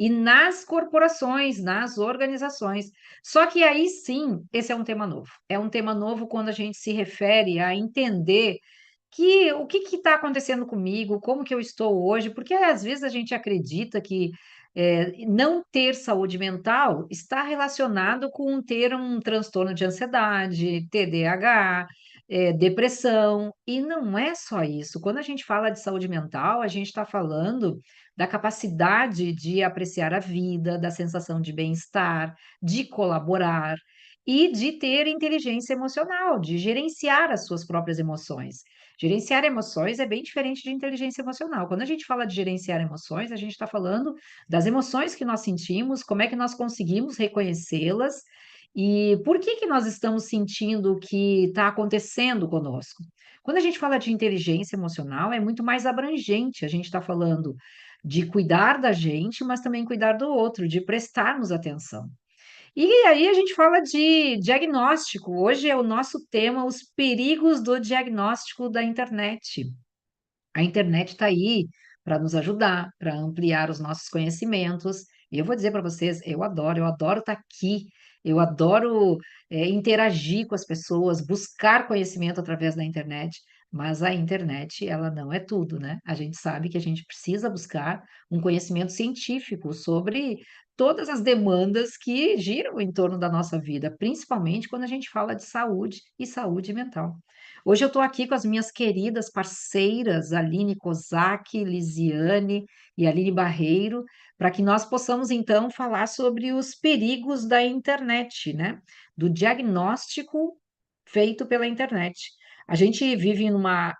e nas corporações, nas organizações. Só que aí sim, esse é um tema novo. É um tema novo quando a gente se refere a entender que o que está acontecendo comigo, como que eu estou hoje, porque às vezes a gente acredita que não ter saúde mental está relacionado com ter um transtorno de ansiedade, TDAH, depressão, e não é só isso. Quando a gente fala de saúde mental, a gente está falando da capacidade de apreciar a vida, da sensação de bem-estar, de colaborar e de ter inteligência emocional, de gerenciar as suas próprias emoções. Gerenciar emoções é bem diferente de inteligência emocional. Quando a gente fala de gerenciar emoções, a gente está falando das emoções que nós sentimos, como é que nós conseguimos reconhecê-las e por que que nós estamos sentindo o que está acontecendo conosco. Quando a gente fala de inteligência emocional, é muito mais abrangente. A gente está falando de cuidar da gente, mas também cuidar do outro, de prestarmos atenção. E aí a gente fala de diagnóstico. Hoje é o nosso tema, os perigos do diagnóstico da internet. A internet está aí para nos ajudar, para ampliar os nossos conhecimentos. E eu vou dizer para vocês, eu adoro estar aqui, eu adoro interagir com as pessoas, buscar conhecimento através da internet. Mas a internet, ela não é tudo, né? A gente sabe que a gente precisa buscar um conhecimento científico sobre todas as demandas que giram em torno da nossa vida, principalmente quando a gente fala de saúde e saúde mental. Hoje eu estou aqui com as minhas queridas parceiras, Aline Kozak, Lisiane e Aline Barreiro, para que nós possamos então falar sobre os perigos da internet, né? Do diagnóstico feito pela internet. A gente vive numa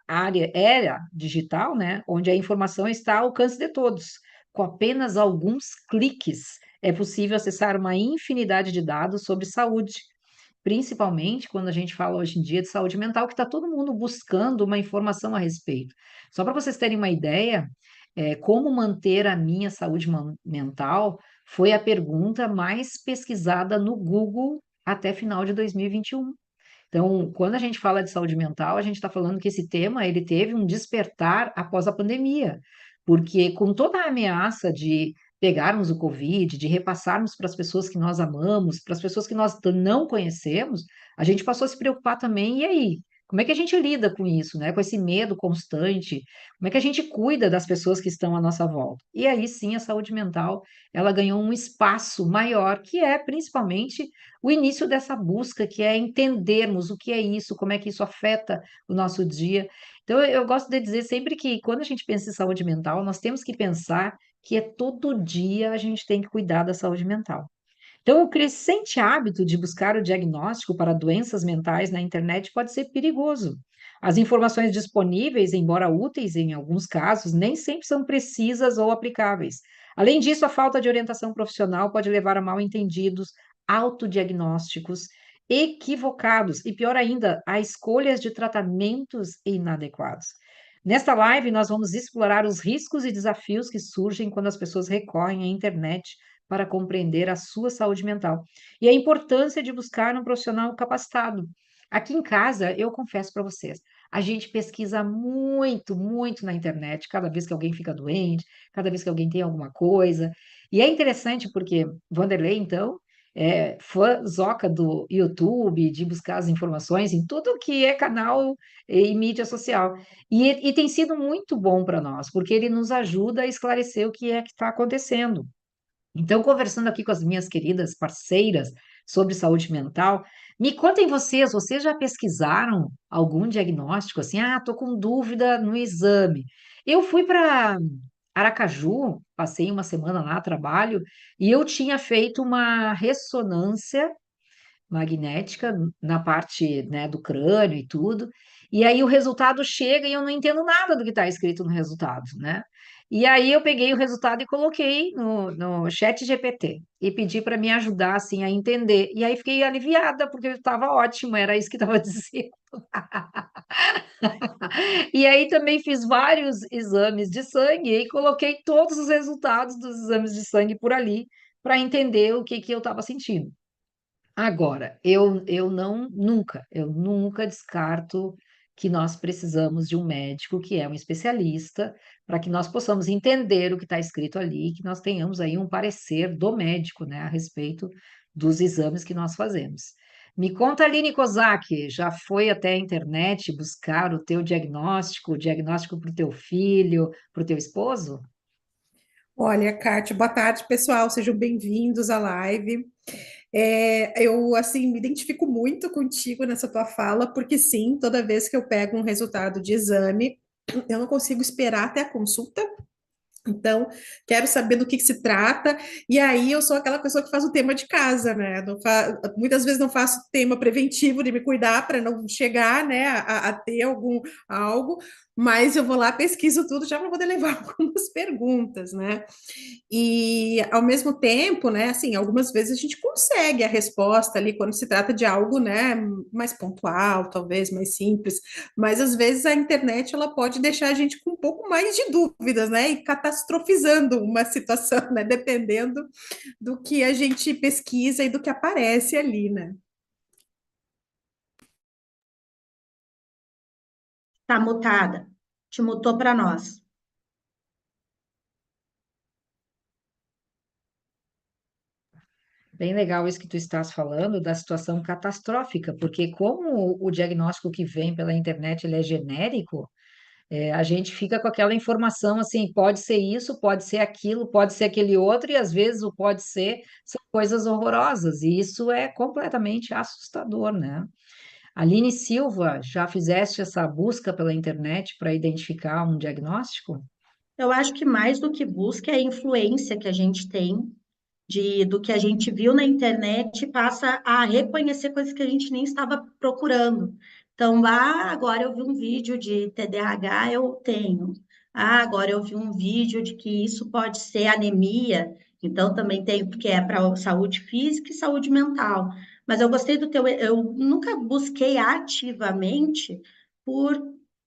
era digital, né? Onde a informação está ao alcance de todos. Com apenas alguns cliques, é possível acessar uma infinidade de dados sobre saúde, principalmente quando a gente fala hoje em dia de saúde mental, que está todo mundo buscando uma informação a respeito. Só para vocês terem uma ideia, como manter a minha saúde mental foi a pergunta mais pesquisada no Google até final de 2021. Então, quando a gente fala de saúde mental, a gente está falando que esse tema ele teve um despertar após a pandemia, porque com toda a ameaça de pegarmos o Covid, de repassarmos para as pessoas que nós amamos, para as pessoas que nós não conhecemos, a gente passou a se preocupar também, e aí? Como é que a gente lida com isso, né? Com esse medo constante? Como é que a gente cuida das pessoas que estão à nossa volta? E aí sim, a saúde mental, ela ganhou um espaço maior, que é principalmente o início dessa busca, que é entendermos o que é isso, como é que isso afeta o nosso dia. Então, eu gosto de dizer sempre que quando a gente pensa em saúde mental, nós temos que pensar que é todo dia a gente tem que cuidar da saúde mental. Então, o crescente hábito de buscar o diagnóstico para doenças mentais na internet pode ser perigoso. As informações disponíveis, embora úteis em alguns casos, nem sempre são precisas ou aplicáveis. Além disso, a falta de orientação profissional pode levar a mal-entendidos, autodiagnósticos equivocados e, pior ainda, a escolhas de tratamentos inadequados. Nesta live, nós vamos explorar os riscos e desafios que surgem quando as pessoas recorrem à internet para compreender a sua saúde mental e a importância de buscar um profissional capacitado. Aqui em casa, eu confesso para vocês, a gente pesquisa muito, muito na internet, cada vez que alguém fica doente, cada vez que alguém tem alguma coisa. E é interessante porque Vanderlei, então, é fãzoca do YouTube, de buscar as informações em tudo que é canal e mídia social. E tem sido muito bom para nós, porque ele nos ajuda a esclarecer o que é que está acontecendo. Então, conversando aqui com as minhas queridas parceiras sobre saúde mental, me contem vocês, vocês já pesquisaram algum diagnóstico assim? Ah, tô com dúvida no exame. Eu fui para Aracaju, passei uma semana lá a trabalho, e eu tinha feito uma ressonância magnética na parte, né, do crânio e tudo, e aí o resultado chega e eu não entendo nada do que está escrito no resultado, né? E aí eu peguei o resultado e coloquei no chat GPT e pedi para me ajudar, assim, a entender. E aí fiquei aliviada, porque estava ótimo, era isso que estava dizendo. E aí também fiz vários exames de sangue e coloquei todos os resultados dos exames de sangue por ali, para entender o que que eu estava sentindo. Agora, eu nunca descarto que nós precisamos de um médico que é um especialista, para que nós possamos entender o que está escrito ali, que nós tenhamos aí um parecer do médico, né, a respeito dos exames que nós fazemos. Me conta, Aline Kozak, já foi até a internet buscar o teu diagnóstico, o diagnóstico para o teu filho, para o teu esposo? Olha, Kátia, boa tarde, pessoal. Sejam bem-vindos à live. Eu, assim, me identifico muito contigo nessa tua fala, porque sim, toda vez que eu pego um resultado de exame, eu não consigo esperar até a consulta. Então, quero saber do que se trata, e aí eu sou aquela pessoa que faz o tema de casa, né? Muitas vezes não faço tema preventivo de me cuidar para não chegar, né, a ter algo, mas eu vou lá, pesquiso tudo já para poder levar algumas perguntas, né? E ao mesmo tempo, né, assim, algumas vezes a gente consegue a resposta ali quando se trata de algo, né, mais pontual, talvez mais simples, mas às vezes a internet ela pode deixar a gente com um pouco mais de dúvidas, né, e catastrofizando uma situação, né, dependendo do que a gente pesquisa e do que aparece ali, né? Tá mutada. Te mutou para nós. Bem legal isso que tu estás falando da situação catastrófica, porque como o diagnóstico que vem pela internet ele é genérico, a gente fica com aquela informação assim, pode ser isso, pode ser aquilo, pode ser aquele outro, e às vezes o pode ser são coisas horrorosas, e isso é completamente assustador, né? Aline Silva, já fizeste essa busca pela internet para identificar um diagnóstico? Eu acho que mais do que busca é a influência que a gente tem do que a gente viu na internet e passa a reconhecer coisas que a gente nem estava procurando. Então, agora eu vi um vídeo de TDAH, eu tenho. Ah, agora eu vi um vídeo de que isso pode ser anemia, então também tenho, porque é para saúde física e saúde mental. Mas eu gostei do teu, eu nunca busquei ativamente por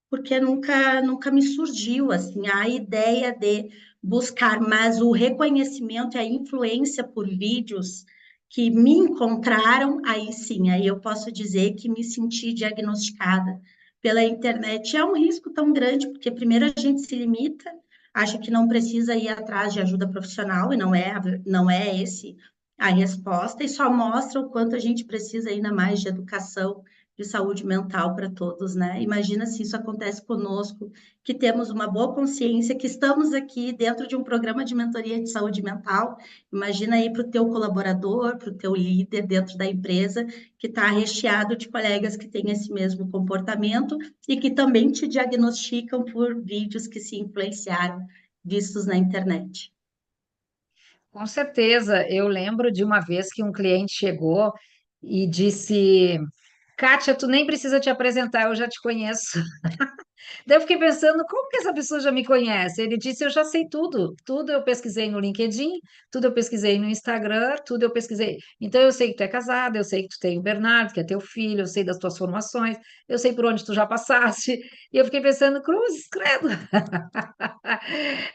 porque nunca me surgiu assim a ideia de buscar, mas o reconhecimento e a influência por vídeos que me encontraram, aí sim, aí eu posso dizer que me senti diagnosticada pela internet. É um risco tão grande, porque primeiro a gente se limita, acha que não precisa ir atrás de ajuda profissional, e não é esse a resposta, e só mostra o quanto a gente precisa ainda mais de educação, de saúde mental para todos, né? Imagina se isso acontece conosco, que temos uma boa consciência, que estamos aqui dentro de um programa de mentoria de saúde mental. Imagina aí para o teu colaborador, para o teu líder dentro da empresa, que está recheado de colegas que têm esse mesmo comportamento e que também te diagnosticam por vídeos que se influenciaram, vistos na internet. Com certeza, eu lembro de uma vez que um cliente chegou e disse: Kátia, tu nem precisa te apresentar, eu já te conheço. Daí eu fiquei pensando, como que essa pessoa já me conhece? Ele disse, eu já sei tudo. Tudo eu pesquisei no LinkedIn, tudo eu pesquisei no Instagram, tudo eu pesquisei. Então eu sei que tu é casada, eu sei que tu tem o Bernardo, que é teu filho, eu sei das tuas formações, eu sei por onde tu já passaste. E eu fiquei pensando, cruzes, credo.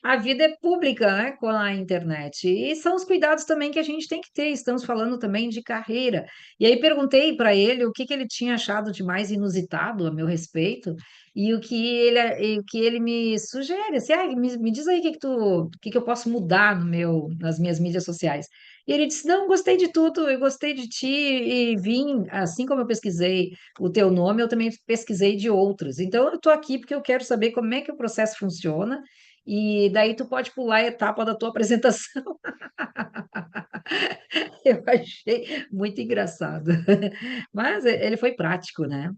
A vida é pública, né, com a internet. E são os cuidados também que a gente tem que ter. Estamos falando também de carreira. E aí perguntei para ele o que que ele tinha achado de mais inusitado a meu respeito. E o que ele me sugere, assim, me diz aí o que que eu posso mudar nas minhas mídias sociais. E ele disse, não, gostei de tudo, eu gostei de ti e vim, assim como eu pesquisei o teu nome, eu também pesquisei de outros. Então, eu estou aqui porque eu quero saber como é que o processo funciona e daí tu pode pular a etapa da tua apresentação. Eu achei muito engraçado. Mas ele foi prático, né?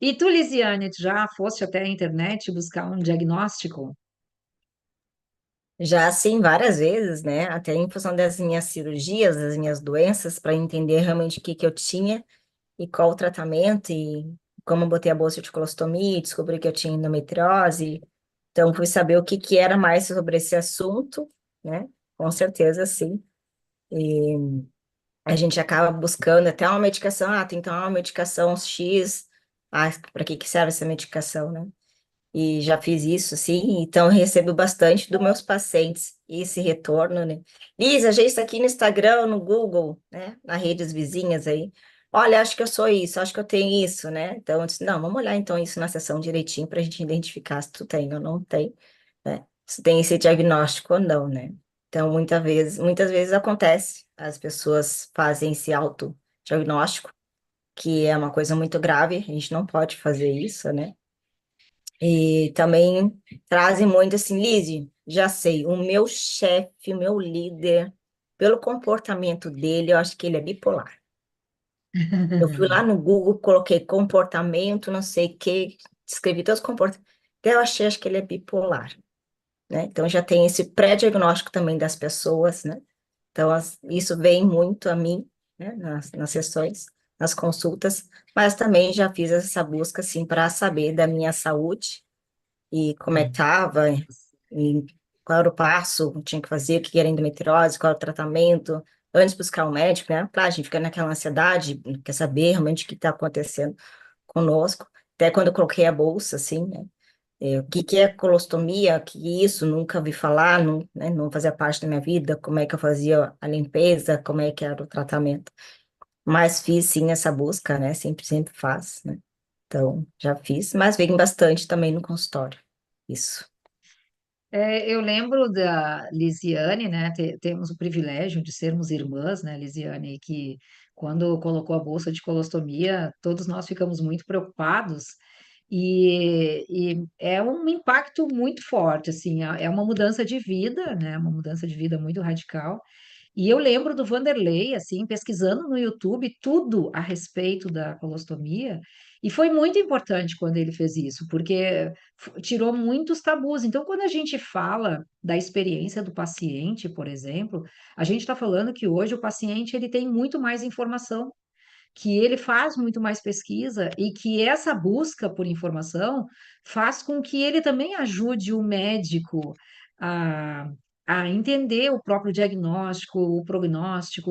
E tu, Lisiane, tu já foste até a internet buscar um diagnóstico? Já assim, várias vezes, né? Até em função das minhas cirurgias, das minhas doenças, para entender realmente o que que eu tinha e qual o tratamento, e como eu botei a bolsa de colostomia, descobri que eu tinha endometriose. Então, fui saber o que que era mais sobre esse assunto, né? Com certeza, sim. E a gente acaba buscando até uma medicação, tem que tomar uma medicação X, para que que serve essa medicação, né? E já fiz isso, sim, então eu recebo bastante dos meus pacientes esse retorno, né? Lisa, já está aqui no Instagram, no Google, né? Nas redes vizinhas aí, olha, acho que eu sou isso, acho que eu tenho isso, né? Então, eu disse, não, vamos olhar então isso na sessão direitinho para a gente identificar se tu tem ou não tem, né? Se tem esse diagnóstico ou não, né? Então, muitas vezes acontece, as pessoas fazem esse autodiagnóstico, que é uma coisa muito grave, a gente não pode fazer isso, né? E também trazem muito assim, Lizzie, já sei, o meu chefe, o meu líder, pelo comportamento dele, eu acho que ele é bipolar. Eu fui lá no Google, coloquei comportamento, não sei o que, escrevi todos os comportamentos. Então, eu achei, acho que ele é bipolar, né? Então, já tem esse pré-diagnóstico também das pessoas, né? Então, isso vem muito a mim, né? Nas sessões, nas consultas, mas também já fiz essa busca, assim, para saber da minha saúde e como é que estava, e qual era o passo que tinha que fazer, o que era endometriose, qual era o tratamento, antes de buscar o médico, né? Claro, a gente fica naquela ansiedade, quer saber realmente o que está acontecendo conosco. Até quando eu coloquei a bolsa, assim, né? O que que é colostomia, que isso, nunca vi falar, não, né? Não fazia parte da minha vida, como é que eu fazia a limpeza, como é que era o tratamento. Mas fiz, sim, essa busca, né? Sempre faz, né? Então, já fiz, mas vem bastante também no consultório. Isso. Eu lembro da Lisiane, né? Temos o privilégio de sermos irmãs, né, Lisiane, que quando colocou a bolsa de colostomia, todos nós ficamos muito preocupados e é um impacto muito forte, assim, é uma mudança de vida, né? Uma mudança de vida muito radical. E eu lembro do Vanderlei, assim, pesquisando no YouTube tudo a respeito da colostomia, e foi muito importante quando ele fez isso, porque tirou muitos tabus. Então, quando a gente fala da experiência do paciente, por exemplo, a gente está falando que hoje o paciente ele tem muito mais informação, que ele faz muito mais pesquisa e que essa busca por informação faz com que ele também ajude o médico a, a entender o próprio diagnóstico, o prognóstico,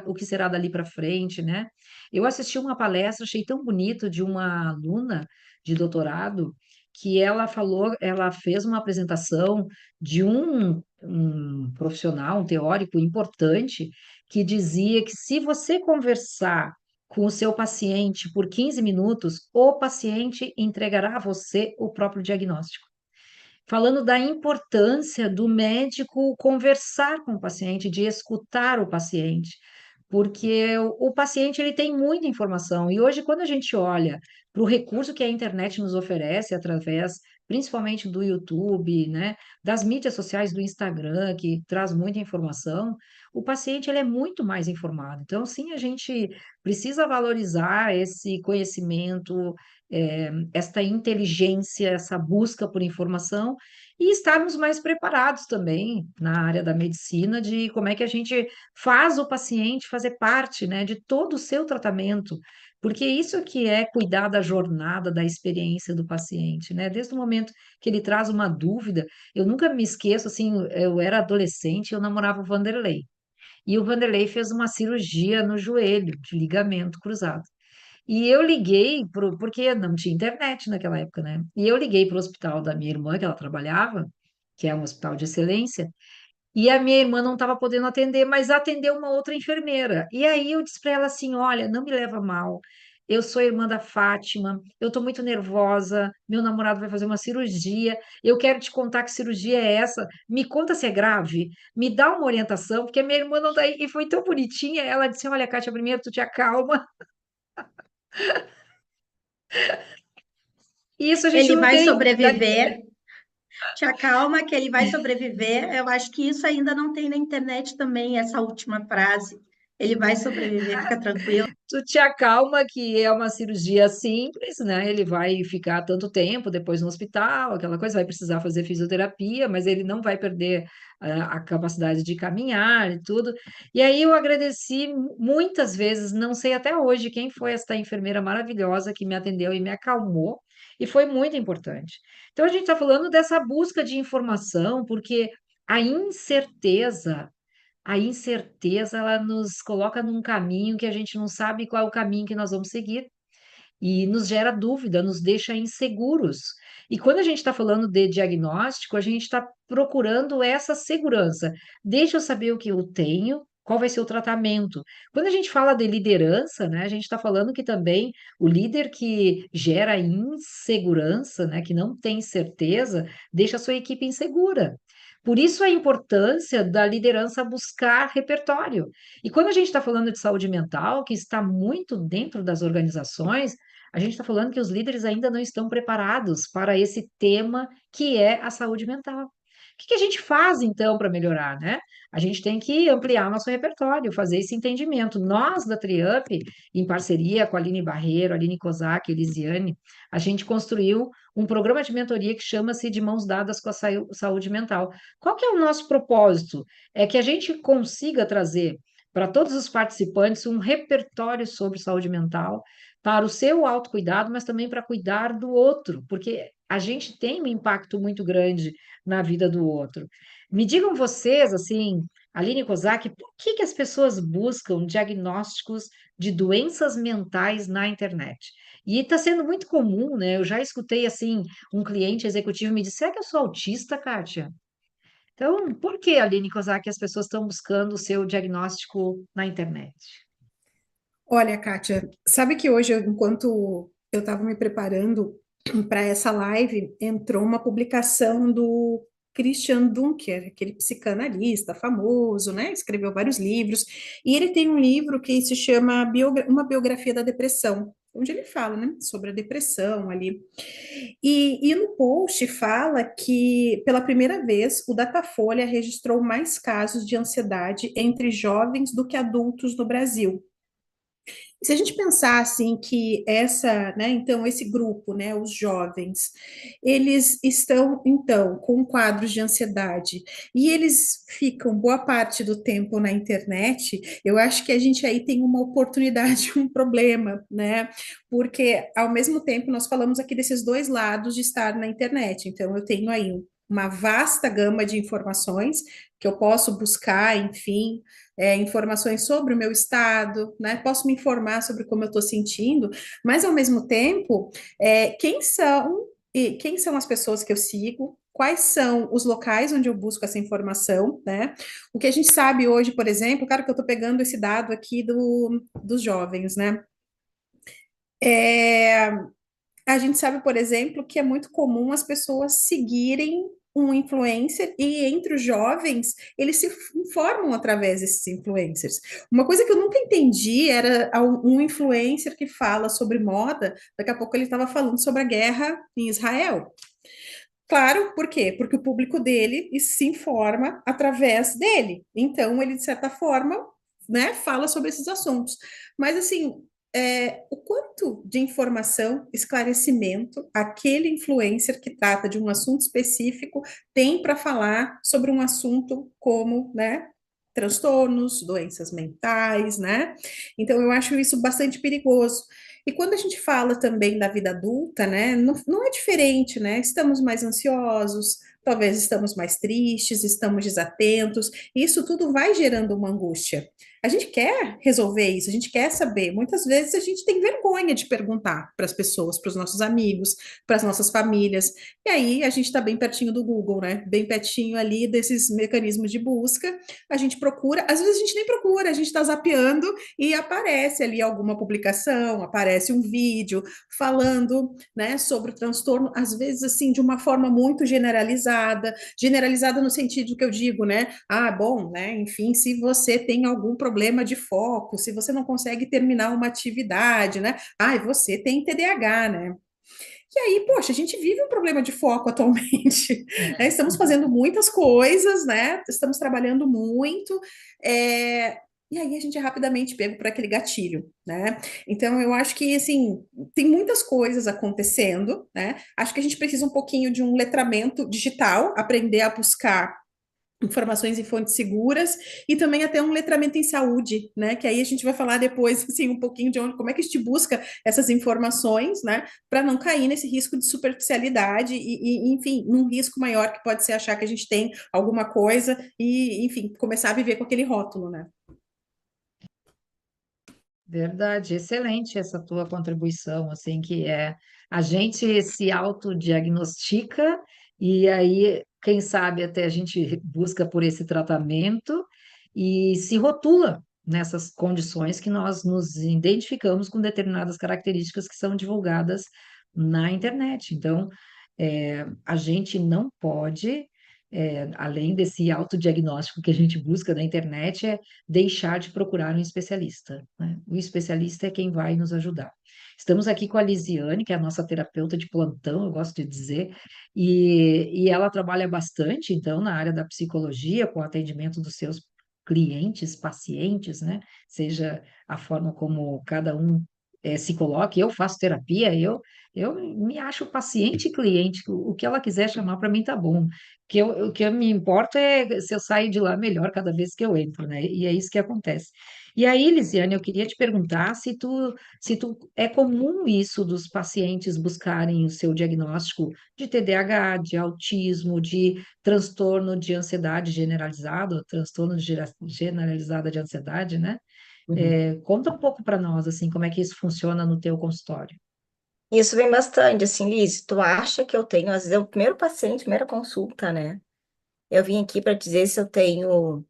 o que será dali para frente, né? Eu assisti uma palestra, achei tão bonito, de uma aluna de doutorado, que ela falou, ela fez uma apresentação de um profissional, um teórico importante, que dizia que se você conversar com o seu paciente por 15 minutos, o paciente entregará a você o próprio diagnóstico. Falando da importância do médico conversar com o paciente, de escutar o paciente, porque o paciente ele tem muita informação e hoje quando a gente olha para o recurso que a internet nos oferece através principalmente do YouTube, né, das mídias sociais, do Instagram, que traz muita informação, o paciente ele é muito mais informado. Então, sim, a gente precisa valorizar esse conhecimento, esta inteligência, essa busca por informação e estarmos mais preparados também na área da medicina de como é que a gente faz o paciente fazer parte, né, de todo o seu tratamento, porque isso que é cuidar da jornada, da experiência do paciente, né? Desde o momento que ele traz uma dúvida, eu nunca me esqueço, assim, eu era adolescente, eu namorava o Vanderlei, e o Vanderlei fez uma cirurgia no joelho, de ligamento cruzado. E eu liguei porque não tinha internet naquela época, né? E eu liguei para o hospital da minha irmã, que ela trabalhava, que é um hospital de excelência, e a minha irmã não estava podendo atender, mas atendeu uma outra enfermeira. E aí eu disse para ela assim: olha, não me leva mal. Eu sou irmã da Fátima, eu estou muito nervosa, meu namorado vai fazer uma cirurgia, eu quero te contar que cirurgia é essa, me conta se é grave, me dá uma orientação, porque a minha irmã não está aí. E foi tão bonitinha, ela disse, olha, Kátia, primeiro tu te acalma, e isso a gente Ele não vai tem. sobreviver. Te acalma que ele vai sobreviver. Eu acho que isso ainda não tem na internet também, essa última frase. Ele vai sobreviver, fica tranquilo. Tu te acalma que é uma cirurgia simples, né? Ele vai ficar tanto tempo depois no hospital, aquela coisa, vai precisar fazer fisioterapia, mas ele não vai perder a capacidade de caminhar e tudo. E aí eu agradeci muitas vezes, não sei até hoje quem foi esta enfermeira maravilhosa que me atendeu e me acalmou, e foi muito importante. Então a gente está falando dessa busca de informação, porque a incerteza ela nos coloca num caminho que a gente não sabe qual é o caminho que nós vamos seguir e nos gera dúvida, nos deixa inseguros. E quando a gente está falando de diagnóstico, a gente está procurando essa segurança. Deixa eu saber o que eu tenho, qual vai ser o tratamento. Quando a gente fala de liderança, né, a gente está falando que também o líder que gera insegurança, né, que não tem certeza, deixa a sua equipe insegura. Por isso a importância da liderança buscar repertório. E quando a gente está falando de saúde mental, que está muito dentro das organizações, a gente está falando que os líderes ainda não estão preparados para esse tema que é a saúde mental. O que que a gente faz, então, para melhorar, né? A gente tem que ampliar nosso repertório, fazer esse entendimento. Nós, da Triup, em parceria com a Aline Barreiro, a Aline Kozak, a Elisiane, a gente construiu um programa de mentoria que chama-se De Mãos Dadas com a Saúde Mental. Qual que é o nosso propósito? É que a gente consiga trazer para todos os participantes um repertório sobre saúde mental, para o seu autocuidado, mas também para cuidar do outro, porque a gente tem um impacto muito grande na vida do outro. Me digam vocês, assim, Aline Kozak, por que que as pessoas buscam diagnósticos de doenças mentais na internet? E está sendo muito comum, né? Eu já escutei, assim, um cliente executivo me dizer, será que eu sou autista, Kátia? Então, por que, Aline Kozak, as pessoas estão buscando o seu diagnóstico na internet? Olha, Kátia, sabe que hoje, enquanto eu estava me preparando para essa live, entrou uma publicação do Christian Dunker, aquele psicanalista famoso, né? Escreveu vários livros, e ele tem um livro que se chama Uma Biografia da Depressão, onde ele fala, né, sobre a depressão ali. E no post fala que, pela primeira vez, o Datafolha registrou mais casos de ansiedade entre jovens do que adultos no Brasil. Se a gente pensar assim que essa, né, então esse grupo, né, os jovens, eles estão então com quadros de ansiedade e eles ficam boa parte do tempo na internet, eu acho que a gente aí tem uma oportunidade, um problema, né? Porque ao mesmo tempo nós falamos aqui desses dois lados de estar na internet. Então eu tenho aí uma vasta gama de informações que eu posso buscar, enfim, informações sobre o meu estado, né? Posso me informar sobre como eu estou sentindo, mas ao mesmo tempo, quem são as pessoas que eu sigo? Quais são os locais onde eu busco essa informação, né? O que a gente sabe hoje, por exemplo, claro que eu estou pegando esse dado aqui dos jovens, né? É, a gente sabe, por exemplo, que é muito comum as pessoas seguirem um influencer e entre os jovens eles se informam através desses influencers. Uma coisa que eu nunca entendi era um influencer que fala sobre moda, daqui a pouco ele estava falando sobre a guerra em Israel. Claro, por quê? Porque o público dele se informa através dele. Então, ele, de certa forma, né, fala sobre esses assuntos. Mas, assim, o quanto de informação, esclarecimento, aquele influencer que trata de um assunto específico tem para falar sobre um assunto como, né, transtornos, doenças mentais, né? Então, eu acho isso bastante perigoso. E quando a gente fala também da vida adulta, né, não é diferente, né? Estamos mais ansiosos, talvez estamos mais tristes, estamos desatentos, e isso tudo vai gerando uma angústia. A gente quer resolver isso, a gente quer saber. Muitas vezes a gente tem vergonha de perguntar para as pessoas, para os nossos amigos, para as nossas famílias. E aí a gente está bem pertinho do Google, né? Bem pertinho ali desses mecanismos de busca. A gente procura, às vezes a gente nem procura, a gente está zapeando e aparece ali alguma publicação, aparece um vídeo falando, né, sobre o transtorno, às vezes assim de uma forma muito generalizada no sentido que eu digo, né? Ah, bom, né? Enfim, se você tem algum problema de foco, se você não consegue terminar uma atividade, né? Ah, você tem TDAH, né? E aí, poxa, a gente vive um problema de foco atualmente, né? É. Estamos fazendo muitas coisas, né? Estamos trabalhando muito, é, e aí a gente é rapidamente pego por aquele gatilho, né? Então, eu acho que, assim, tem muitas coisas acontecendo, né? Acho que a gente precisa um pouquinho de um letramento digital, aprender a buscar informações em fontes seguras e também até um letramento em saúde, né? Que aí a gente vai falar depois assim um pouquinho de onde, como é que a gente busca essas informações, né? Para não cair nesse risco de superficialidade enfim, num risco maior que pode ser achar que a gente tem alguma coisa e, enfim, começar a viver com aquele rótulo, né? Verdade, excelente essa tua contribuição, assim, que é a gente se autodiagnostica e aí, quem sabe, até a gente busca por esse tratamento e se rotula nessas condições que nós nos identificamos com determinadas características que são divulgadas na internet. Então, a gente não pode, além desse autodiagnóstico que a gente busca na internet, é deixar de procurar um especialista, né? O especialista é quem vai nos ajudar. Estamos aqui com a Lisiane, que é a nossa terapeuta de plantão, eu gosto de dizer, e ela trabalha bastante, então, na área da psicologia, com o atendimento dos seus clientes, pacientes, né? Seja a forma como cada um se coloque. Eu faço terapia, eu me acho paciente e cliente, o que ela quiser chamar para mim tá bom. O que eu me importa é se eu saio de lá melhor cada vez que eu entro, né? E é isso que acontece. E aí, Lisiane, eu queria te perguntar se tu é comum isso dos pacientes buscarem o seu diagnóstico de TDAH, de autismo, de transtorno de ansiedade generalizado, transtorno generalizada de ansiedade, né? Uhum. Conta um pouco para nós, assim, como é que isso funciona no teu consultório. Isso vem bastante, assim, Liz, tu acha que eu tenho, às vezes, é o primeiro paciente, primeira consulta, né? Eu vim aqui para dizer se eu tenho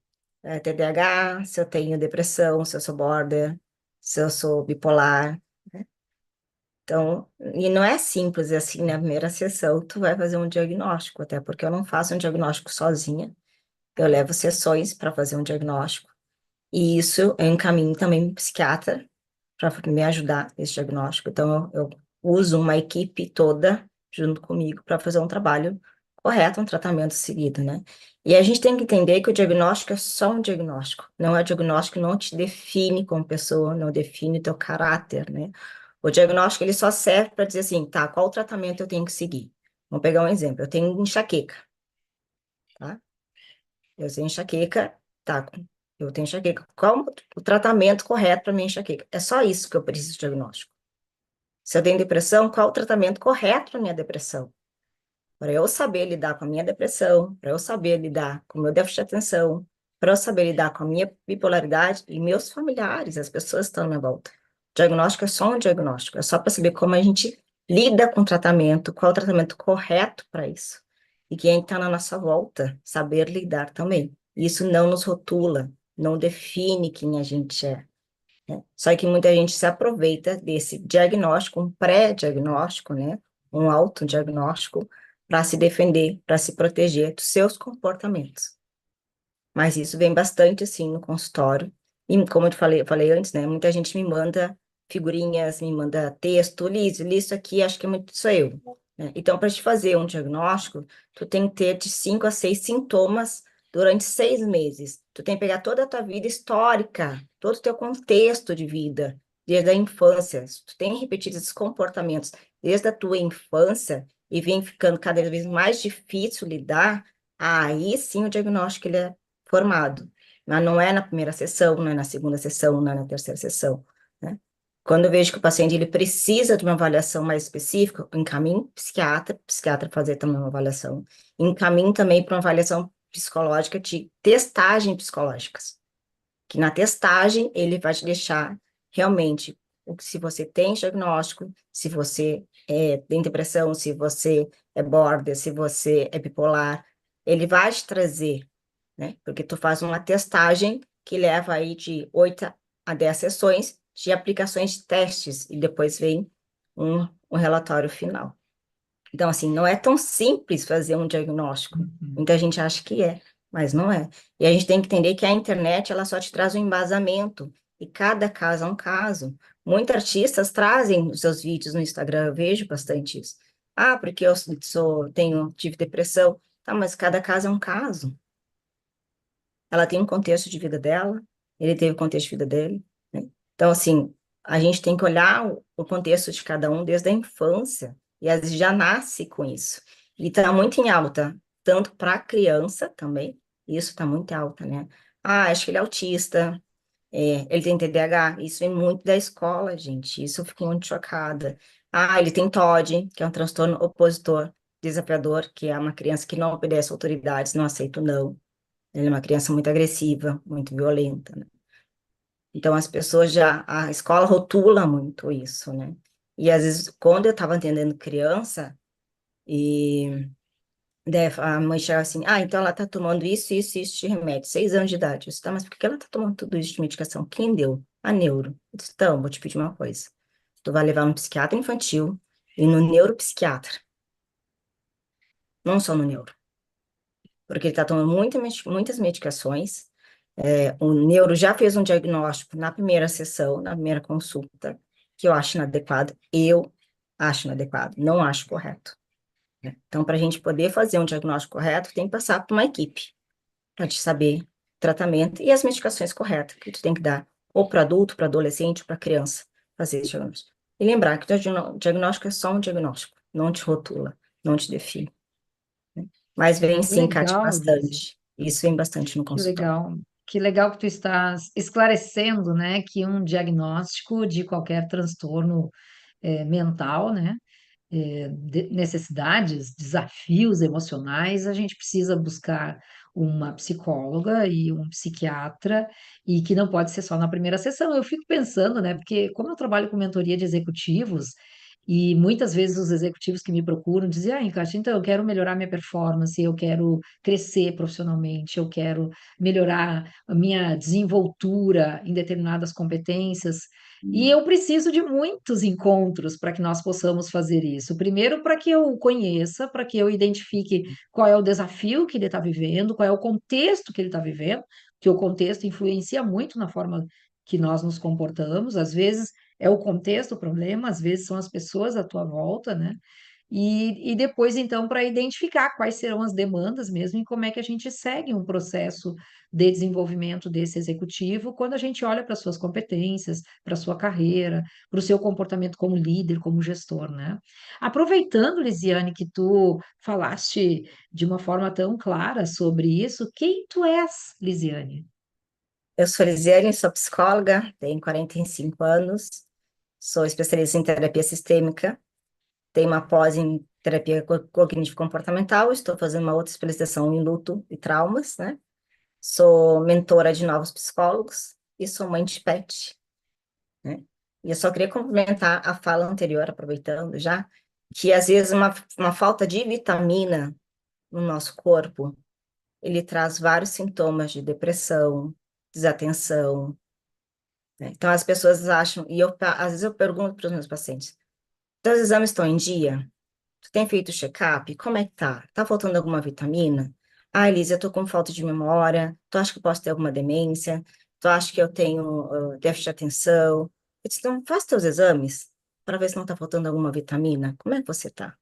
TDAH, se eu tenho depressão, se eu sou border, se eu sou bipolar. Então, e não é simples assim, na primeira sessão tu vai fazer um diagnóstico, até porque eu não faço um diagnóstico sozinha, eu levo sessões para fazer um diagnóstico, e isso eu encaminho também um psiquiatra para me ajudar nesse diagnóstico. Então, eu uso uma equipe toda junto comigo para fazer um trabalho correto, um tratamento seguido, né? E a gente tem que entender que o diagnóstico é só um diagnóstico, não é diagnóstico, não te define como pessoa, não define teu caráter, né? O diagnóstico ele só serve para dizer assim, tá, qual o tratamento eu tenho que seguir? Vamos pegar um exemplo, eu tenho enxaqueca, tá? Eu tenho enxaqueca, tá, eu tenho enxaqueca. Qual o tratamento correto para minha enxaqueca? É só isso que eu preciso de diagnóstico. Se eu tenho depressão, qual o tratamento correto para minha depressão? Para eu saber lidar com a minha depressão, para eu saber lidar com o meu déficit de atenção, para eu saber lidar com a minha bipolaridade e meus familiares, as pessoas que estão à minha volta. O diagnóstico é só um diagnóstico, é só para saber como a gente lida com o tratamento, qual é o tratamento correto para isso. E quem está na nossa volta, saber lidar também. Isso não nos rotula, não define quem a gente é, né? Só que muita gente se aproveita desse diagnóstico, um pré-diagnóstico, né? Um autodiagnóstico, para se defender, para se proteger dos seus comportamentos. Mas isso vem bastante, assim, no consultório. E como eu falei antes, né? Muita gente me manda figurinhas, me manda texto, li isso aqui, acho que é muito sou eu, né? Então, para te fazer um diagnóstico, tu tem que ter de 5 a 6 sintomas durante 6 meses. Tu tem que pegar toda a tua vida histórica, todo o teu contexto de vida, desde a infância. Se tu tem repetido esses comportamentos desde a tua infância e vem ficando cada vez mais difícil lidar, aí sim o diagnóstico ele é formado. Mas não é na primeira sessão, não é na segunda sessão, não é na terceira sessão, né? Quando eu vejo que o paciente ele precisa de uma avaliação mais específica, eu encaminho psiquiatra fazer também uma avaliação. Encaminho também para uma avaliação psicológica de testagem psicológicas, que na testagem ele vai te deixar realmente se você tem diagnóstico, se você tem depressão, se você é border, se você é bipolar, ele vai te trazer, né? Porque tu faz uma testagem que leva aí de 8 a 10 sessões de aplicações de testes e depois vem um relatório final. Então, assim, não é tão simples fazer um diagnóstico. Uhum. Muita gente acha que é, mas não é. E a gente tem que entender que a internet, ela só te traz um embasamento, e cada caso é um caso. Muitos artistas trazem os seus vídeos no Instagram, eu vejo bastante isso. Ah, porque eu tive depressão. Tá, mas cada caso é um caso. Ela tem um contexto de vida dela, ele teve o contexto de vida dele, né? Então, assim, a gente tem que olhar o contexto de cada um desde a infância, e às vezes já nasce com isso. E está muito em alta, tanto para a criança também, isso está muito em alta, né? Ah, acho que ele é autista, ele tem TDAH, isso vem muito da escola, gente, isso eu fico muito chocada. Ah, ele tem TOD, que é um transtorno opositor desafiador, que é uma criança que não obedece autoridades, não aceita o não. Ele é uma criança muito agressiva, muito violenta, né? Então, as pessoas a escola rotula muito isso, né? E às vezes, quando eu estava atendendo criança, e A mãe chegava assim, então ela tá tomando isso, isso, isso de remédio, 6 anos de idade. Eu disse, tá, mas por que ela tá tomando tudo isso de medicação? Quem deu? A neuro. Eu disse, então, vou te pedir uma coisa. Tu vai levar no psiquiatra infantil e no neuropsiquiatra, não só no neuro. Porque ele tá tomando muitas medicações. O neuro já fez um diagnóstico na primeira sessão, na primeira consulta, que eu acho inadequado. Eu acho inadequado, não acho correto, né? Então, para a gente poder fazer um diagnóstico correto, tem que passar por uma equipe para te saber tratamento e as medicações corretas que tu tem que dar, ou para adulto, para adolescente, para criança, fazer esse diagnóstico. E lembrar que o diagnóstico é só um diagnóstico, não te rotula, não te define, né? Mas vem sim, Kátia, Legal, Lise. bastante. Isso vem bastante no Que consultório. legal. Que legal que tu estás esclarecendo, né, que um diagnóstico de qualquer transtorno mental, né, necessidades, desafios emocionais, a gente precisa buscar uma psicóloga e um psiquiatra, e que não pode ser só na primeira sessão. Eu fico pensando, né, porque como eu trabalho com mentoria de executivos, e muitas vezes os executivos que me procuram dizem, Cátia, então eu quero melhorar minha performance, eu quero crescer profissionalmente, eu quero melhorar a minha desenvoltura em determinadas competências, e eu preciso de muitos encontros para que nós possamos fazer isso. Primeiro, para que eu o conheça, para que eu identifique qual é o desafio que ele está vivendo, qual é o contexto que ele está vivendo, porque o contexto influencia muito na forma que nós nos comportamos. Às vezes é o contexto o problema, às vezes são as pessoas à tua volta, né? E depois, então, para identificar quais serão as demandas mesmo e como é que a gente segue um processo de desenvolvimento desse executivo quando a gente olha para suas competências, para sua carreira, para o seu comportamento como líder, como gestor, né? Aproveitando, Lisiane, que tu falaste de uma forma tão clara sobre isso, quem tu és, Lisiane? Eu sou Lisiane, sou psicóloga, tenho 45 anos, sou especialista em terapia sistêmica, tenho uma pós em terapia cognitivo-comportamental, estou fazendo uma outra especialização em luto e traumas, né? Sou mentora de novos psicólogos e sou mãe de pet, né? E eu só queria complementar a fala anterior, aproveitando já, que às vezes uma falta de vitamina no nosso corpo, ele traz vários sintomas de depressão, desatenção, né? Então as pessoas acham, às vezes eu pergunto para os meus pacientes, teus exames estão em dia? Tu tem feito check-up? Como é que tá? Tá faltando alguma vitamina? Ah, Elisa, eu tô com falta de memória. Tu acha que eu posso ter alguma demência? Tu acha que eu tenho déficit de atenção? Eu disse, então, faz teus exames para ver se não tá faltando alguma vitamina. Como é que você tá?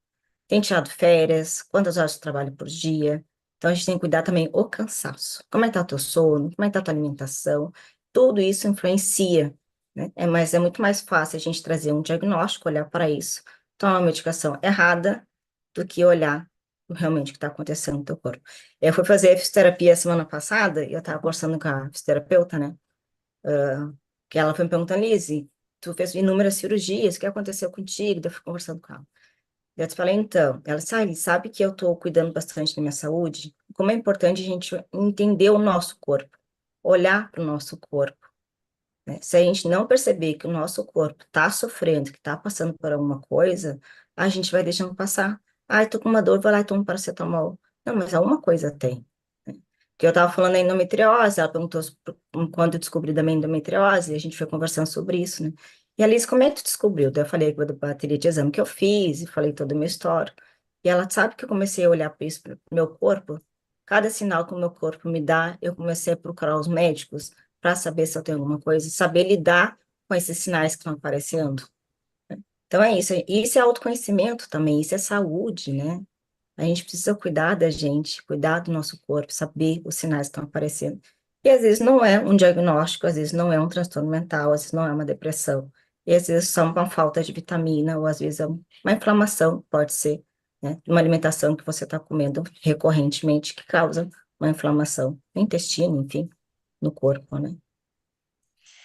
Tem tirado férias? Quantas horas de trabalho por dia? Então, a gente tem que cuidar também o cansaço. Como é que tá o teu sono? Como é que tá a tua alimentação? Tudo isso influencia, né? Mas é muito mais fácil a gente trazer um diagnóstico, olhar para isso, tomar uma medicação errada, do que olhar realmente o que está acontecendo no teu corpo. Eu fui fazer fisioterapia semana passada, e eu estava conversando com a fisioterapeuta, né? Que ela foi me perguntando, Lise, tu fez inúmeras cirurgias, o que aconteceu contigo? Daí eu fui conversando com ela. Eu te falei, então, ela sabe que eu estou cuidando bastante da minha saúde, como é importante a gente entender o nosso corpo, olhar para o nosso corpo, né? Se a gente não perceber que o nosso corpo está sofrendo, que está passando por alguma coisa, a gente vai deixando passar. Ah, estou com uma dor, vou lá e tomo paracetamol. Não, mas alguma coisa tem, né? Que eu estava falando da endometriose, ela perguntou quando eu descobri da minha endometriose, e a gente foi conversando sobre isso, né? E a Alice, como é que tu descobriu? Daí eu falei da bateria de exame que eu fiz, e falei toda a minha história. E ela sabe que eu comecei a olhar para isso, para o meu corpo, cada sinal que o meu corpo me dá, eu comecei a procurar os médicos, para saber se eu tenho alguma coisa, e saber lidar com esses sinais que estão aparecendo. Então é isso, isso é autoconhecimento também, isso é saúde, né? A gente precisa cuidar da gente, cuidar do nosso corpo, saber os sinais que estão aparecendo. E às vezes não é um diagnóstico, às vezes não é um transtorno mental, às vezes não é uma depressão, e às vezes só uma falta de vitamina, ou às vezes é uma inflamação, pode ser, né? Uma alimentação que você está comendo recorrentemente que causa uma inflamação no intestino, enfim, no corpo, né?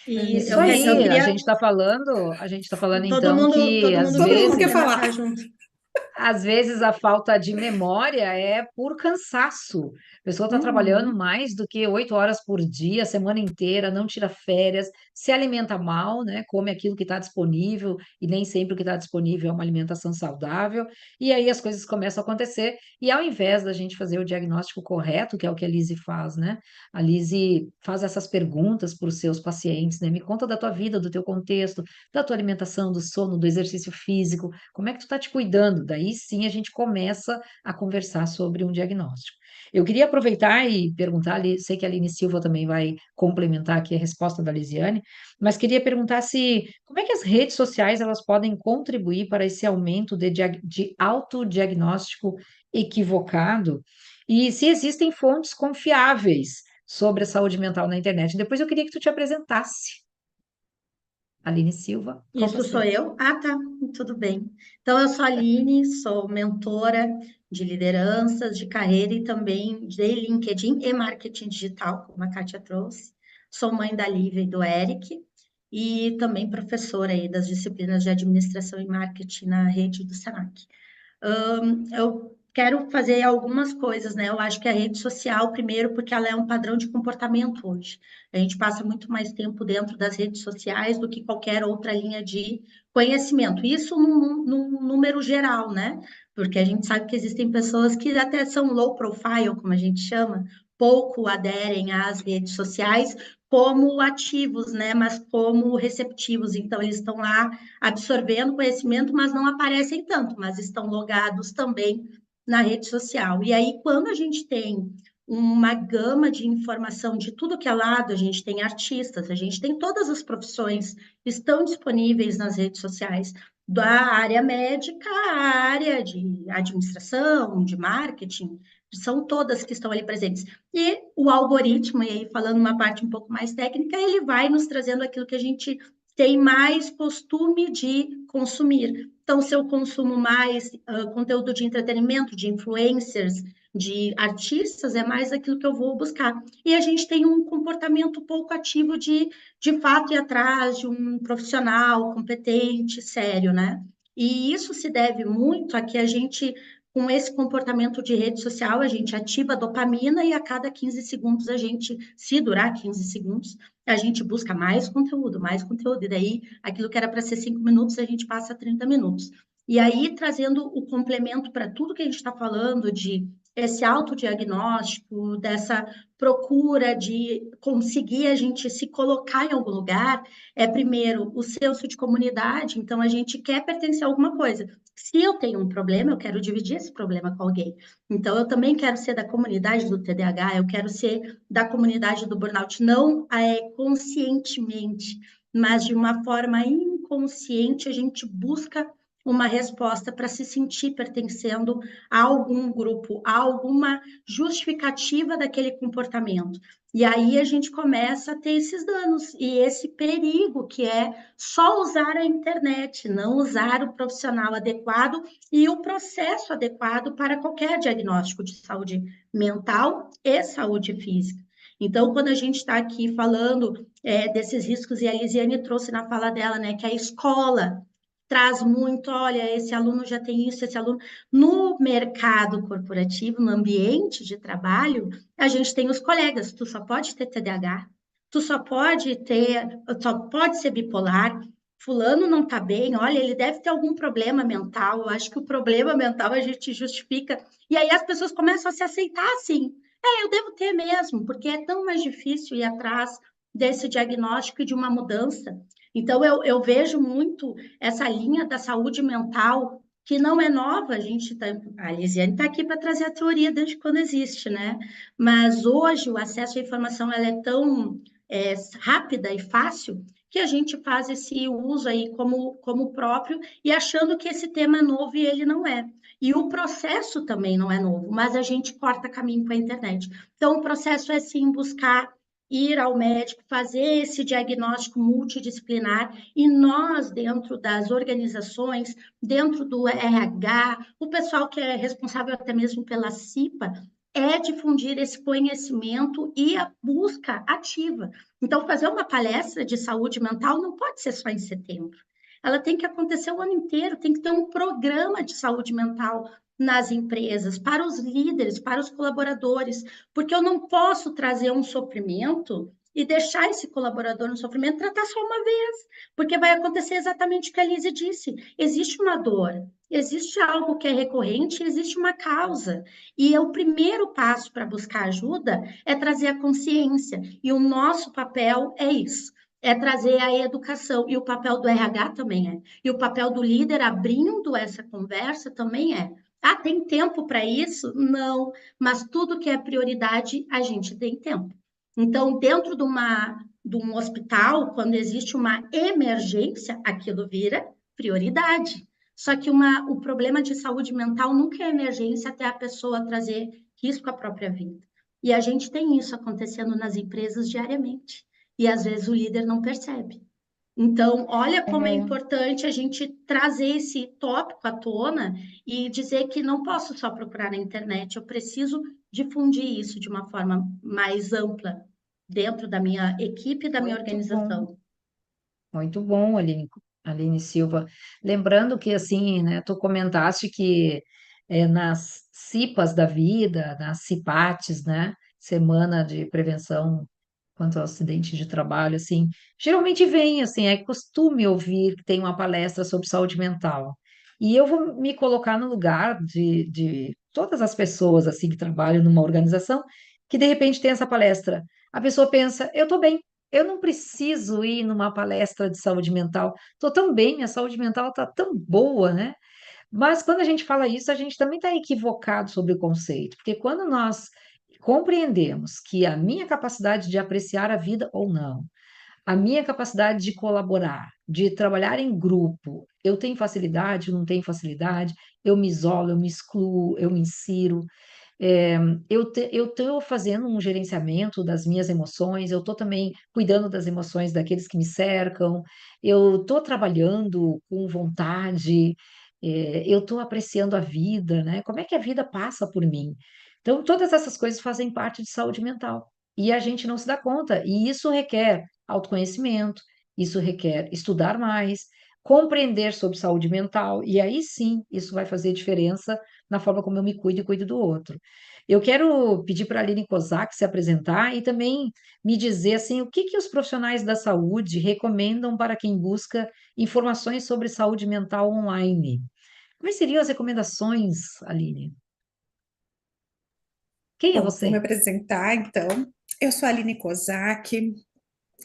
E Isso eu aí, queria a gente está falando então todo que às mundo Todo mundo quer quer vezes matar falar. junto. Às vezes a falta de memória é por cansaço. A pessoa está trabalhando Uhum. mais do que 8 horas por dia, a semana inteira, não tira férias, se alimenta mal, né? Come aquilo que está disponível, e nem sempre o que está disponível é uma alimentação saudável, e aí as coisas começam a acontecer. E ao invés da gente fazer o diagnóstico correto, que é o que a Lise faz, né? A Lise faz essas perguntas para os seus pacientes, né? Me conta da tua vida, do teu contexto, da tua alimentação, do sono, do exercício físico. Como é que tu está te cuidando? Daí sim a gente começa a conversar sobre um diagnóstico. Eu queria aproveitar e perguntar ali, sei que a Aline Silva também vai complementar aqui a resposta da Lisiane, mas queria perguntar se como é que as redes sociais elas podem contribuir para esse aumento de autodiagnóstico equivocado e se existem fontes confiáveis sobre a saúde mental na internet. Depois eu queria que tu te apresentasse. Aline Silva, com Isso sou você. eu? Ah, tá, tudo bem. Então, eu sou a Aline, sou mentora de lideranças, de carreira e também de LinkedIn e marketing digital, como a Kátia trouxe. Sou mãe da Lívia e do Eric e também professora aí das disciplinas de administração e marketing na rede do Senac. Eu quero fazer algumas coisas, né? Eu acho que a rede social, primeiro, porque ela é um padrão de comportamento hoje. A gente passa muito mais tempo dentro das redes sociais do que qualquer outra linha de conhecimento. Isso num número geral, né? Porque a gente sabe que existem pessoas que até são low profile, como a gente chama, pouco aderem às redes sociais como ativos, né? Mas como receptivos. Então, eles estão lá absorvendo conhecimento, mas não aparecem tanto, mas estão logados também na rede social. E aí, quando a gente tem uma gama de informação de tudo que é lado, a gente tem artistas, a gente tem todas as profissões estão disponíveis nas redes sociais, da área médica à área de administração, de marketing, são todas que estão ali presentes. E o algoritmo, e aí falando uma parte um pouco mais técnica, ele vai nos trazendo aquilo que a gente tem mais costume de consumir. Então, se eu consumo mais conteúdo de entretenimento, de influencers, de artistas, é mais aquilo que eu vou buscar. E a gente tem um comportamento pouco ativo de fato ir atrás de um profissional competente, sério, né? E isso se deve muito a que a gente, com esse comportamento de rede social, a gente ativa a dopamina e a cada 15 segundos a gente, se durar 15 segundos, a gente busca mais conteúdo, e daí aquilo que era para ser 5 minutos, a gente passa a 30 minutos. E aí, trazendo o complemento para tudo que a gente está falando de esse autodiagnóstico, dessa procura de conseguir a gente se colocar em algum lugar, é primeiro o senso de comunidade, então a gente quer pertencer a alguma coisa. Se eu tenho um problema, eu quero dividir esse problema com alguém. Então, eu também quero ser da comunidade do TDAH, eu quero ser da comunidade do burnout, não conscientemente, mas de uma forma inconsciente, a gente busca uma resposta para se sentir pertencendo a algum grupo, a alguma justificativa daquele comportamento. E aí a gente começa a ter esses danos e esse perigo que é só usar a internet, não usar o profissional adequado e o processo adequado para qualquer diagnóstico de saúde mental e saúde física. Então, quando a gente está aqui falando desses riscos, e a Lisiane trouxe na fala dela, né, que a escola traz muito, olha, esse aluno já tem isso, esse aluno. No mercado corporativo, no ambiente de trabalho, a gente tem os colegas, tu só pode ter TDAH, só pode ser bipolar, fulano não tá bem, olha, ele deve ter algum problema mental, eu acho que o problema mental a gente justifica, e aí as pessoas começam a se aceitar assim, eu devo ter mesmo, porque é tão mais difícil ir atrás desse diagnóstico e de uma mudança. Então, eu vejo muito essa linha da saúde mental, que não é nova, a Lisiane está aqui para trazer a teoria desde quando existe, né? Mas hoje o acesso à informação ela é tão rápida e fácil que a gente faz esse uso aí como próprio e achando que esse tema é novo e ele não é. E o processo também não é novo, mas a gente corta caminho com a internet. Então, o processo é sim buscar ir ao médico, fazer esse diagnóstico multidisciplinar e nós, dentro das organizações, dentro do RH, o pessoal que é responsável até mesmo pela CIPA, é difundir esse conhecimento e a busca ativa. Então, fazer uma palestra de saúde mental não pode ser só em setembro. ela tem que acontecer o ano inteiro, tem que ter um programa de saúde mental nas empresas, para os líderes, para os colaboradores, porque eu não posso trazer um sofrimento e deixar esse colaborador no sofrimento tratar só uma vez, porque vai acontecer exatamente o que a Lise disse. Existe uma dor, existe algo que é recorrente, existe uma causa. E o primeiro passo para buscar ajuda é trazer a consciência. E o nosso papel é isso. É trazer a educação, e o papel do RH também é. E o papel do líder abrindo essa conversa também é. Ah, tem tempo para isso? Não, mas tudo que é prioridade, a gente tem tempo. Então, dentro de um hospital, quando existe uma emergência, aquilo vira prioridade. Só que o problema de saúde mental nunca é emergência até a pessoa trazer risco à própria vida. E a gente tem isso acontecendo nas empresas diariamente. E às vezes o líder não percebe. Então, olha como é É, importante a gente trazer esse tópico à tona e dizer que não posso só procurar na internet, eu preciso difundir isso de uma forma mais ampla dentro da minha equipe e da minha muito bom. organização. Muito bom, Aline Silva. Lembrando que, assim, né, tu comentaste que nas CIPAs da vida, nas CIPATs, né, Semana de Prevenção quanto ao acidente de trabalho, assim, geralmente vem, assim, é costume ouvir que tem uma palestra sobre saúde mental. E eu vou me colocar no lugar de todas as pessoas, assim, que trabalham numa organização, que de repente tem essa palestra. A pessoa pensa, eu estou bem, eu não preciso ir numa palestra de saúde mental. Estou tão bem, minha saúde mental está tão boa, né? Mas quando a gente fala isso, a gente também está equivocado sobre o conceito, porque quando nós compreendemos que a minha capacidade de apreciar a vida ou não, a minha capacidade de colaborar, de trabalhar em grupo, eu tenho facilidade, eu não tenho facilidade, eu me isolo, eu me excluo, eu me insiro. É, eu estou fazendo um gerenciamento das minhas emoções, eu estou também cuidando das emoções daqueles que me cercam, eu estou trabalhando com vontade, eu estou apreciando a vida, né? Como é que a vida passa por mim? Então, todas essas coisas fazem parte de saúde mental e a gente não se dá conta, e isso requer autoconhecimento, isso requer estudar mais, compreender sobre saúde mental, e aí sim isso vai fazer diferença na forma como eu me cuido e cuido do outro. Eu quero pedir para a Aline Kozak se apresentar e também me dizer assim, o que que os profissionais da saúde recomendam para quem busca informações sobre saúde mental online. Quais seriam as recomendações, Aline? Quem é Bom, vou me você? apresentar então. Eu sou a Aline Kozak,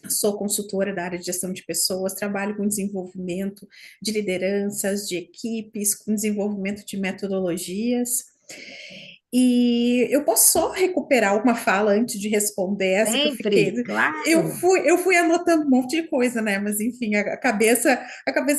sou consultora da área de gestão de pessoas, trabalho com desenvolvimento de lideranças, de equipes, com desenvolvimento de metodologias. E eu posso só recuperar uma fala antes de responder essa que eu fiquei. Sempre, claro. Eu fui anotando um monte de coisa, né? Mas enfim, a cabeça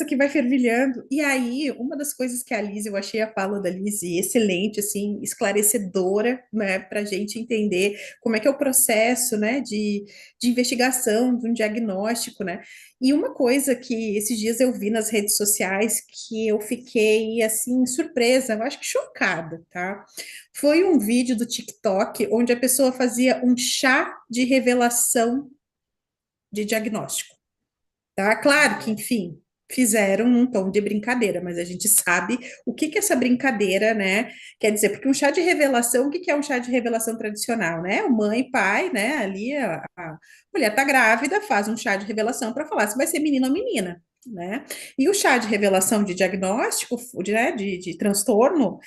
que vai fervilhando. E aí, uma das coisas que a Liz, eu achei a fala da Liz excelente, assim, esclarecedora, né? Para a gente entender como é que é o processo, né? De investigação, de um diagnóstico, né? E uma coisa que esses dias eu vi nas redes sociais que eu fiquei assim surpresa, eu acho que chocada, tá? Foi um vídeo do TikTok onde a pessoa fazia um chá de revelação de diagnóstico, tá? Claro que, enfim, fizeram num tom de brincadeira, mas a gente sabe o que que essa brincadeira, né, quer dizer, porque um chá de revelação, o que que é um chá de revelação tradicional, né? Mãe, pai, né, ali a mulher tá grávida, faz um chá de revelação para falar se vai ser menino ou menina, né? E o chá de revelação de diagnóstico, de transtorno,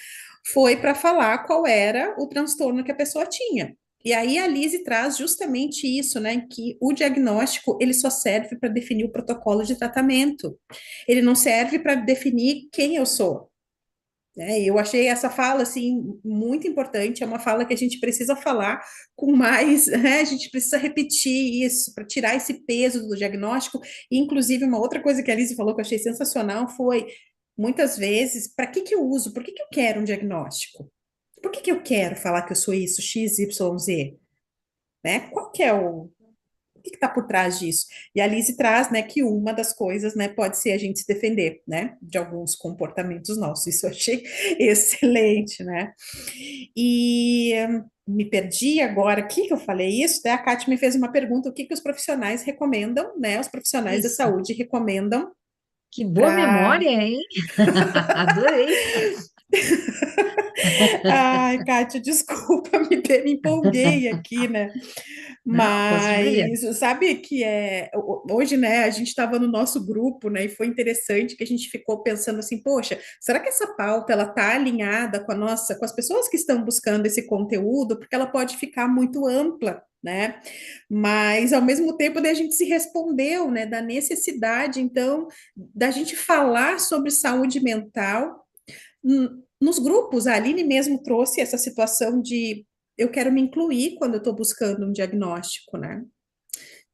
foi para falar qual era o transtorno que a pessoa tinha. E aí a Lise traz justamente isso, né, que o diagnóstico ele só serve para definir o protocolo de tratamento. Ele não serve para definir quem eu sou. Né? Eu achei essa fala assim muito importante, é uma fala que a gente precisa falar com mais, né? A gente precisa repetir isso para tirar esse peso do diagnóstico. E, inclusive, uma outra coisa que a Lise falou que eu achei sensacional foi muitas vezes, para que que eu uso? Por que que eu quero um diagnóstico? Por que que eu quero falar que eu sou isso, X, Y, Z? Né? Qual que é o que está por trás disso? E a Lise traz, né, que uma das coisas, né, pode ser a gente se defender, né, de alguns comportamentos nossos. Isso eu achei excelente, né? E me perdi agora aqui que eu falei isso, né? A Kátia me fez uma pergunta, o que que os profissionais recomendam, né? Os profissionais da Isso. saúde recomendam Que boa para memória, hein? Adorei. Ai, Kátia, desculpa, me empolguei aqui, né? Não, posso ver. Mas sabe que hoje, né, a gente estava no nosso grupo, né, e foi interessante que a gente ficou pensando assim, poxa, será que essa pauta ela tá alinhada com a nossa, com as pessoas que estão buscando esse conteúdo, porque ela pode ficar muito ampla, né? Mas ao mesmo tempo daí a gente se respondeu, né, da necessidade, então, da gente falar sobre saúde mental nos grupos. A Aline mesmo trouxe essa situação de eu quero me incluir quando eu estou buscando um diagnóstico, né?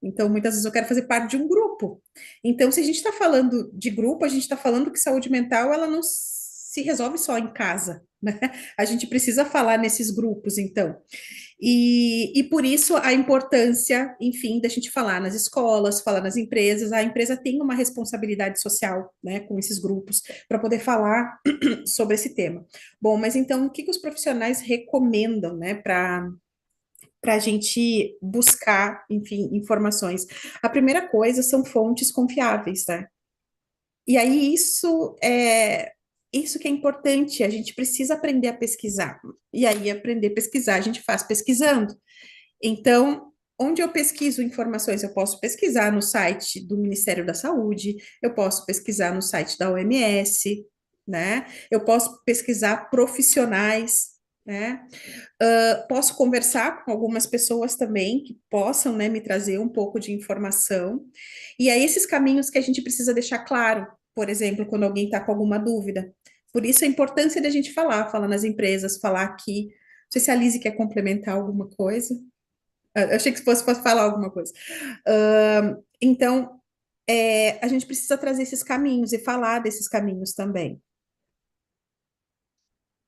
Então, muitas vezes eu quero fazer parte de um grupo. Então, se a gente está falando de grupo, a gente está falando que saúde mental ela não se resolve só em casa, né? A gente precisa falar nesses grupos, então. E por isso a importância, enfim, da gente falar nas escolas, falar nas empresas. A empresa tem uma responsabilidade social, né, com esses grupos, para poder falar sobre esse tema. Bom, mas então, o que que os profissionais recomendam, né, para a gente buscar, enfim, informações? A primeira coisa são fontes confiáveis, né? E aí isso que é importante, a gente precisa aprender a pesquisar. E aí, aprender a pesquisar, a gente faz pesquisando. Então, onde eu pesquiso informações? Eu posso pesquisar no site do Ministério da Saúde, eu posso pesquisar no site da OMS, né? Eu posso pesquisar profissionais, né? Posso conversar com algumas pessoas também que possam, né, me trazer um pouco de informação. E aí, esses caminhos que a gente precisa deixar claro, por exemplo, quando alguém está com alguma dúvida. Por isso a importância da gente falar nas empresas, falar aqui. Não sei se a Lise quer complementar alguma coisa. Eu achei que fosse falar alguma coisa. Então, a gente precisa trazer esses caminhos e falar desses caminhos também.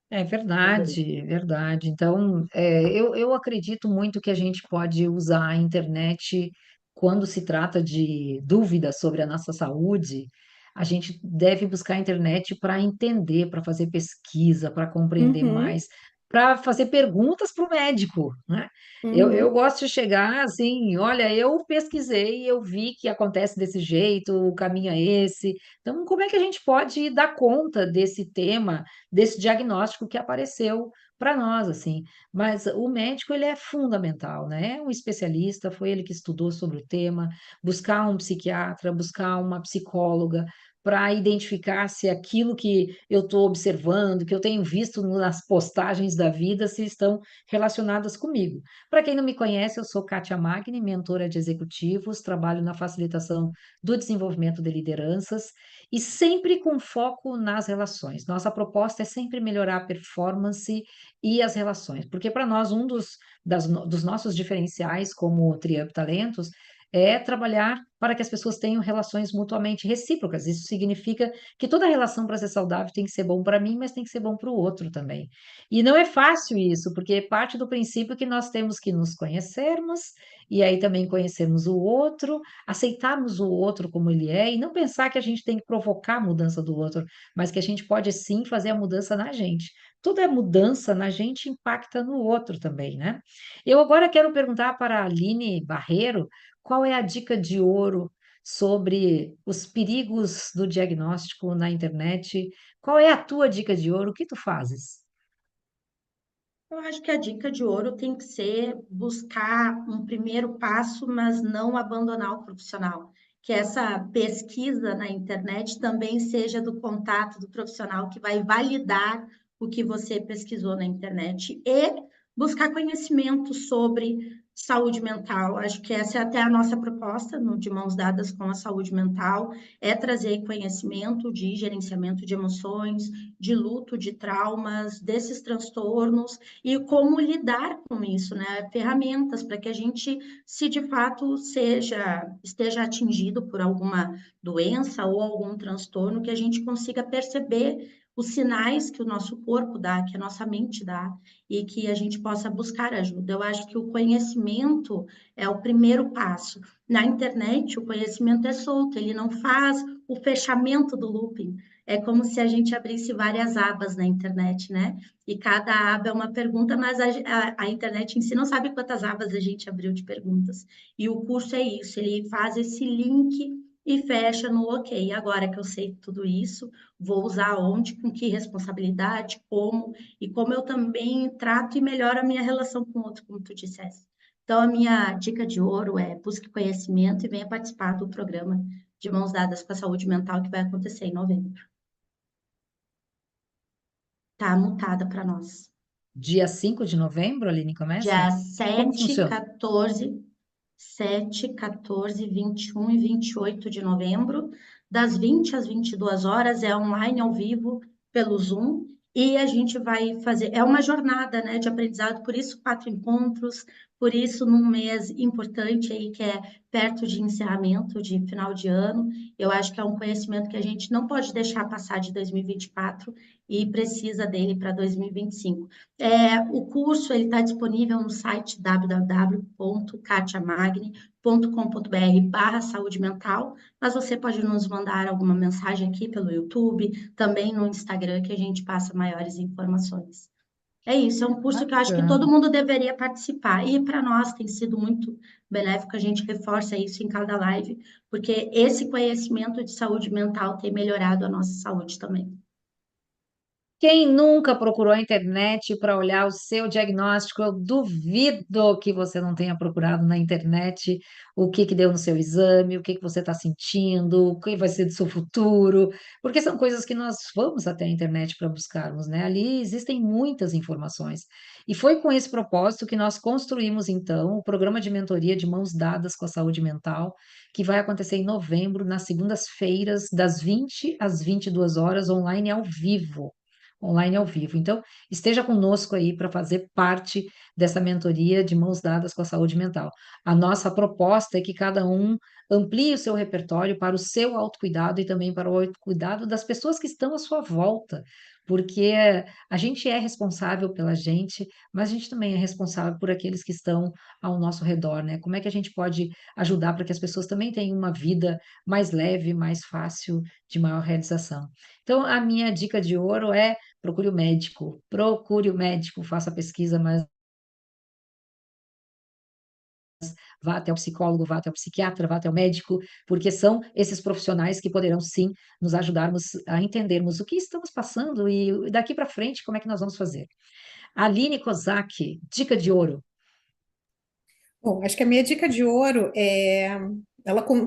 É verdade, é verdade. Então, eu acredito muito que a gente pode usar a internet quando se trata de dúvidas sobre a nossa saúde. A gente deve buscar a internet para entender, para fazer pesquisa, para compreender Uhum, mais, para fazer perguntas para o médico, né? Eu uhum, gosto de chegar assim, olha, eu pesquisei, eu vi que acontece desse jeito, o caminho é esse. Então, como é que a gente pode dar conta desse tema? Desse diagnóstico que apareceu para nós, assim. Mas o médico, ele é fundamental, né? É um especialista, foi ele que estudou sobre o tema, buscar um psiquiatra, buscar uma psicóloga, para identificar se aquilo que eu estou observando, que eu tenho visto nas postagens da vida, se estão relacionadas comigo. Para quem não me conhece, eu sou Kátia Magni, mentora de executivos, trabalho na facilitação do desenvolvimento de lideranças e sempre com foco nas relações. Nossa proposta é sempre melhorar a performance e as relações, porque para nós um dos nossos diferenciais como Triup Talentos é trabalhar para que as pessoas tenham relações mutuamente recíprocas. Isso significa que toda relação para ser saudável tem que ser bom para mim, mas tem que ser bom para o outro também. E não é fácil isso, porque parte do princípio que nós temos que nos conhecermos e aí também conhecermos o outro, aceitarmos o outro como ele é e não pensar que a gente tem que provocar a mudança do outro, mas que a gente pode sim fazer a mudança na gente. Toda mudança na gente impacta no outro também, né? Eu agora quero perguntar para a Aline Barreiro qual é a dica de ouro sobre os perigos do diagnóstico na internet. Qual é a tua dica de ouro? O que tu fazes? Eu acho que a dica de ouro tem que ser buscar um primeiro passo, mas não abandonar o profissional. Que essa pesquisa na internet também seja do contato do profissional que vai validar o que você pesquisou na internet e buscar conhecimento sobre saúde mental. Acho que essa é até a nossa proposta no De Mãos Dadas com a Saúde Mental, é trazer conhecimento de gerenciamento de emoções, de luto, de traumas, desses transtornos e como lidar com isso, né? Ferramentas para que a gente, se de fato esteja atingido por alguma doença ou algum transtorno, que a gente consiga perceber os sinais que o nosso corpo dá, que a nossa mente dá, e que a gente possa buscar ajuda. Eu acho que o conhecimento é o primeiro passo. Na internet, o conhecimento é solto, ele não faz o fechamento do looping. É como se a gente abrisse várias abas na internet, né? E cada aba é uma pergunta, mas a internet em si não sabe quantas abas a gente abriu de perguntas. E o curso é isso, ele faz esse link e fecha no ok. Agora que eu sei tudo isso, vou usar onde, com que responsabilidade, como, e como eu também trato e melhoro a minha relação com o outro, como tu disseste. Então, a minha dica de ouro é busque conhecimento e venha participar do programa de Mãos Dadas com a Saúde Mental que vai acontecer em novembro. Tá mutada para nós. Dia 5 de novembro, Aline, começa? Dia Como 7, funciona? 14, 7, 14, 21 e 28 de novembro, das 20 às 22 horas, é online ao vivo pelo Zoom, e a gente vai fazer, é uma jornada, né, de aprendizado, por isso 4 encontros, por isso num mês importante aí, que é perto de encerramento, de final de ano, eu acho que é um conhecimento que a gente não pode deixar passar de 2024 e precisa dele para 2025. O curso ele está disponível no site www.katiamagni.com.br/saúde mental, mas você pode nos mandar alguma mensagem aqui pelo YouTube, também no Instagram, que a gente passa maiores informações. É isso, é um curso que eu acho que todo Bacana. mundo deveria participar. E para nós tem sido muito benéfico, a gente reforça isso em cada live, porque esse conhecimento de saúde mental tem melhorado a nossa saúde também. Quem nunca procurou a internet para olhar o seu diagnóstico? Eu duvido que você não tenha procurado na internet o que que deu no seu exame, o que que você está sentindo, o que vai ser do seu futuro, porque são coisas que nós vamos até a internet para buscarmos, né? Ali existem muitas informações. E foi com esse propósito que nós construímos, então, o programa de mentoria de Mãos Dadas com a Saúde Mental, que vai acontecer em novembro, nas segundas-feiras, das 20 às 22 horas, online ao vivo. Online ao vivo. Então, esteja conosco aí para fazer parte dessa mentoria de Mãos Dadas com a Saúde Mental. A nossa proposta é que cada um amplie o seu repertório para o seu autocuidado e também para o autocuidado das pessoas que estão à sua volta, porque a gente é responsável pela gente, mas a gente também é responsável por aqueles que estão ao nosso redor, né? Como é que a gente pode ajudar para que as pessoas também tenham uma vida mais leve, mais fácil, de maior realização? Então, a minha dica de ouro é procure o médico, faça a pesquisa, mas vá até o psicólogo, vá até o psiquiatra, vá até o médico, porque são esses profissionais que poderão sim nos ajudarmos a entendermos o que estamos passando e daqui para frente como é que nós vamos fazer. Aline Kozak, dica de ouro. Bom, acho que a minha dica de ouro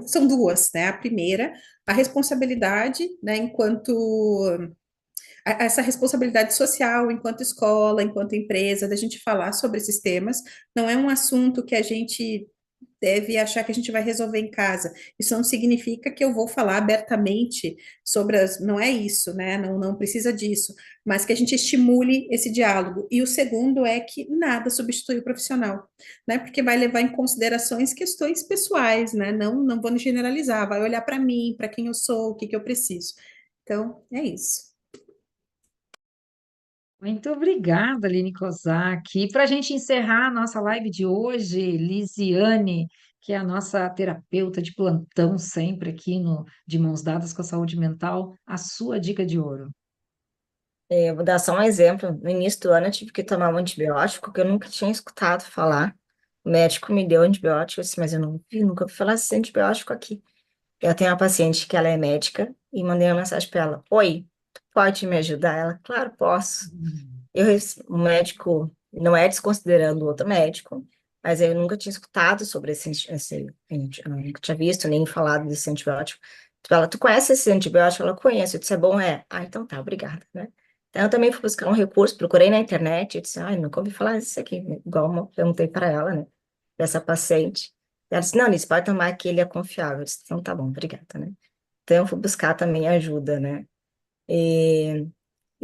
são duas, né? A primeira, a responsabilidade, né, essa responsabilidade social enquanto escola, enquanto empresa, da gente falar sobre esses temas. Não é um assunto que a gente deve achar que a gente vai resolver em casa. Isso não significa que eu vou falar abertamente sobre as. Não é isso, né? Não, não precisa disso, mas que a gente estimule esse diálogo. E o segundo é que nada substitui o profissional, né? Porque vai levar em considerações questões pessoais, né? Não, não vou generalizar, vai olhar para mim, para quem eu sou, o que que eu preciso. Então, é isso. Muito obrigada, Aline Kozak. E para a gente encerrar a nossa live de hoje, Lisiane, que é a nossa terapeuta de plantão sempre aqui no De Mãos Dadas com a Saúde Mental, a sua dica de ouro. Eu vou dar só um exemplo. No início do ano eu tive que tomar um antibiótico que eu nunca tinha escutado falar. O médico me deu antibiótico, eu disse, mas eu nunca ouvi falar desse antibiótico aqui. Eu tenho uma paciente que ela é médica e mandei uma mensagem para ela. Oi, tu pode me ajudar? Ela, claro, posso. O médico, não é desconsiderando o outro médico, mas eu nunca tinha escutado sobre eu nunca tinha visto nem falado desse antibiótico. Ela, tu conhece esse antibiótico? Ela conhece. Eu disse, é bom? É. Ah, então tá, obrigada, né? Então eu também fui buscar um recurso, procurei na internet, eu disse, ai, nunca ouvi falar disso aqui, igual eu perguntei para ela, né, dessa paciente. Ela disse, não, Nisso, pode tomar que ele é confiável. Eu disse, então tá bom, obrigada, né? Então eu fui buscar também ajuda, né? E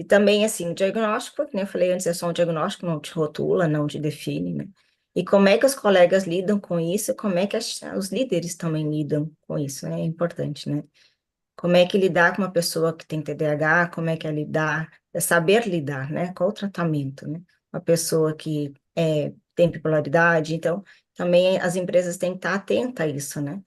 também, assim, o diagnóstico, que nem eu falei antes, é só um diagnóstico, não te rotula, não te define, né? E como é que os colegas lidam com isso, como é que os líderes também lidam com isso, né? É importante, né? Como é que lidar com uma pessoa que tem TDAH, como é que é lidar, é saber lidar, né? Qual o tratamento, né? Uma pessoa que tem bipolaridade, então, também as empresas têm que estar atentas a isso, né?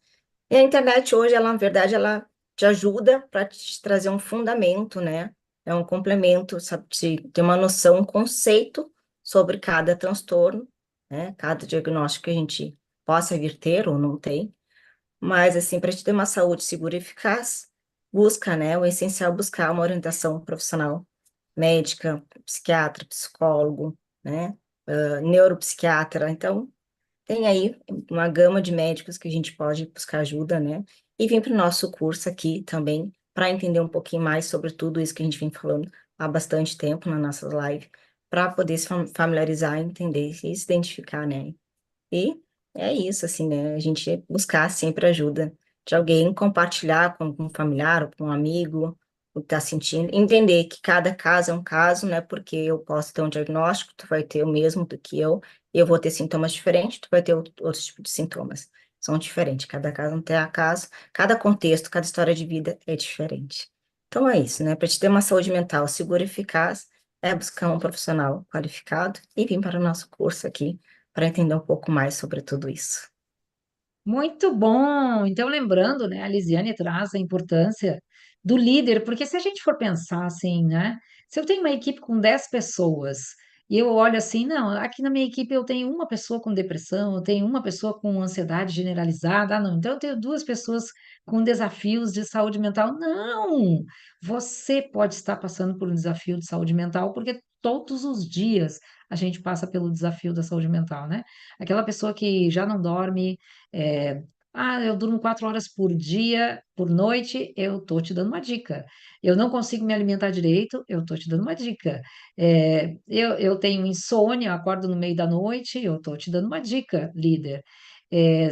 E a internet hoje, ela, na verdade, ela te ajuda para te trazer um fundamento, né? É um complemento, sabe, de ter uma noção, um conceito sobre cada transtorno, né? Cada diagnóstico que a gente possa vir ter ou não tem. Mas, assim, para te ter uma saúde segura e eficaz, busca, né? O essencial é buscar uma orientação profissional, médica, psiquiatra, psicólogo, né? Neuropsiquiatra. Então, tem aí uma gama de médicos que a gente pode buscar ajuda, né? E vir para o nosso curso aqui também, para entender um pouquinho mais sobre tudo isso que a gente vem falando há bastante tempo na nossa live, para poder se familiarizar, entender e se identificar, né? E é isso, assim, né? A gente buscar sempre ajuda de alguém, compartilhar com um familiar ou com um amigo o que está sentindo, entender que cada caso é um caso, né? Porque eu posso ter um diagnóstico, tu vai ter o mesmo do que eu vou ter sintomas diferentes, tu vai ter outro tipo de sintomas. São diferentes, cada caso não tem a caso, cada contexto, cada história de vida é diferente. Então é isso, né? Para te ter uma saúde mental segura e eficaz, é buscar um profissional qualificado e vir para o nosso curso aqui para entender um pouco mais sobre tudo isso. Muito bom! Então, lembrando, né, a Lisiane traz a importância do líder, porque se a gente for pensar assim, né, se eu tenho uma equipe com 10 pessoas e eu olho assim, não, aqui na minha equipe eu tenho uma pessoa com depressão, eu tenho uma pessoa com ansiedade generalizada, não, então eu tenho duas pessoas com desafios de saúde mental. Não! Você pode estar passando por um desafio de saúde mental, porque todos os dias a gente passa pelo desafio da saúde mental, né? Aquela pessoa que já não dorme, é, eu durmo 4 horas por dia, por noite, eu tô te dando uma dica. Eu não consigo me alimentar direito, eu tô te dando uma dica. Eu tenho insônia, eu acordo no meio da noite, eu tô te dando uma dica, líder.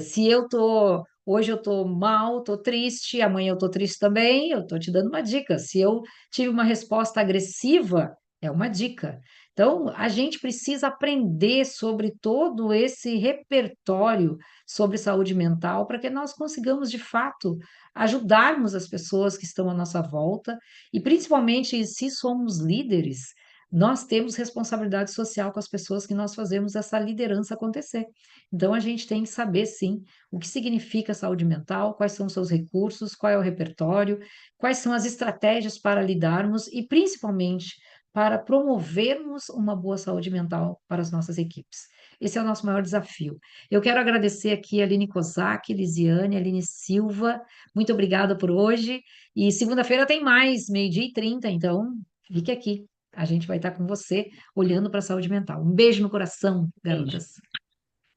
Se eu tô, hoje eu tô mal, tô triste, amanhã eu tô triste também, eu tô te dando uma dica. Se eu tive uma resposta agressiva, é uma dica. Então, a gente precisa aprender sobre todo esse repertório sobre saúde mental, para que nós consigamos, de fato, ajudarmos as pessoas que estão à nossa volta, e principalmente se somos líderes, nós temos responsabilidade social com as pessoas que nós fazemos essa liderança acontecer. Então, a gente tem que saber, sim, o que significa saúde mental, quais são os seus recursos, qual é o repertório, quais são as estratégias para lidarmos e, principalmente, para promovermos uma boa saúde mental para as nossas equipes. Esse é o nosso maior desafio. Eu quero agradecer aqui a Aline Kozak, Lisiane, Aline Silva. Muito obrigada por hoje. E segunda-feira tem mais, 12h30, então fique aqui. A gente vai estar com você olhando para a saúde mental. Um beijo no coração, Beijo. garotas.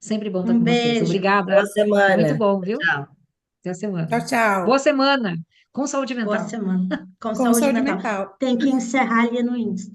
Sempre bom estar Um com vocês. beijo. Obrigada. Boa Foi muito semana. bom, viu? Tchau. Até a semana. Tchau, tchau. Boa semana com saúde Boa mental. semana. Com Com saúde saúde mental. mental. Tem que encerrar ali no Insta.